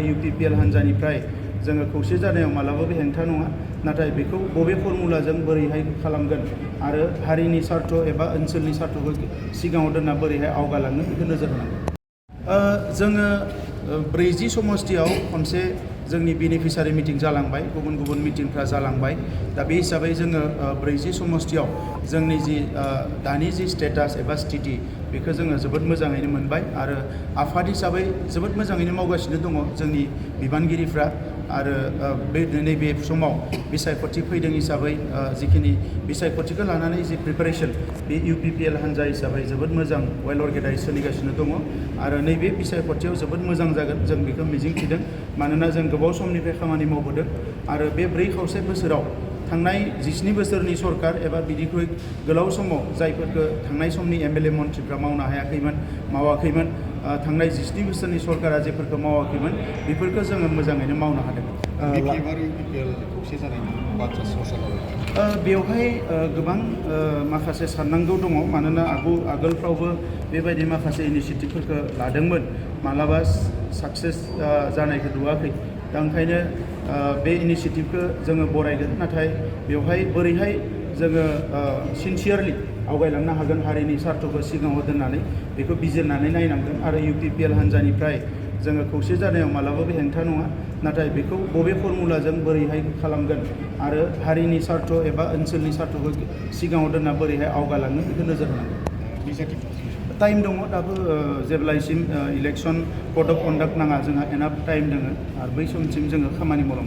आरो UPPL हान्जानिफ्राय जोङो खौसे जानायाव मालाबाबो हेंथा नङा नाथाय बेखौ बबे फर्मुलाजों बोरैहाय खालामगोन आरो हारिनि सार्थ एबा ओनसोलनि सार्थखौ सिगाङाव दोनना बोरैहाय आवगालांगोन बेखौ नोजोर होनांगोन। जोङो 40 समष्टियाव खनसे जोंनि बेनिफिसारि मिटिं जालांबाय, गुबुन गुबुन मिटिंफ्रा जालांबाय। दा बे हिसाबै जोङो 40 समष्टियाव जोंनि जि दानि जि स्टेटास एबा स्थिति बेखौ जोङो जोबोद मोजाङैनो मोनबाय आरो आफाद हिसाबै जोबोद मोजाङैनो मावगासिनो दङ जोंनि बिबानगिरिफ्रा आरो नैबे समाव बिसायख'थि फैदों हिसाबै जिखिनि बिसायख'थिखौ लानानै जि प्रिपारेसन बे UPPL हान्जा हिसाबै जोबोद मोजां वेल अर्गेनाइज सोलिगासिनो दङ आरो नैबे बिसायख'थियाव जोबोद मोजां जागोन जों बेखौ मिजिंथिदों। मानोना जों गोबाव समनिफ्राय खामानि मावबोदों आरो बे 4 बोसोराव थांनाय 17 बोसोरनि सरकार एबा बिनिख्रुइ गोलाव समाव जायफोरखौ थांनाय समनि MLA मन्थ्रिफ्रा मावनो हायाखैमोन मावाखैमोन, थांनाय 17 बोसोरनि सरकारा जेफोरखौ मावाखैमोन बेफोरखौ जोङो मोजाङैनो मावनो हादों। बेवहाय गोबां माखासे साननांगौ दङ, मानोना आगोलफ्रावबो बेबायदि माखासे इनिसियेटिभफोरखौ लादोंमोन, मालाबा साक्सेस जानायखौ नुवाखै। दा ओंखायनो बे इनिसियेटिभखौ जोङो बरायगोन, नाथाय बेवहाय बोरैहाय जोङो सिनसियारलि आवगायलांनो हागोन हारिनि सार्थखौ सिगाङाव दोननानै बेखौ बिजिरनानै नायनांगोन आरो UPPL हान्जानिफ्राय जोङो खौसे जानायाव मालाबाबो हेंथा नङा नाथाय बेखौ बबे फर्मुलाजों बोरैहाय खालामगोन आरो हारिनि सार्थ एबा ओनसोलनि सार्थखौ सिगाङाव दोनना बोरैहाय आवगालांगोन बेखौ नोजोर होनांगोन। टाइम दङ दाबो, जेब्लासिम इलेक्सन कड अफ कन्डाक्ट नाङा जोंहा एनाफ टाइम दङ आरो बै समसिम जोङो खामानि मावलांबाय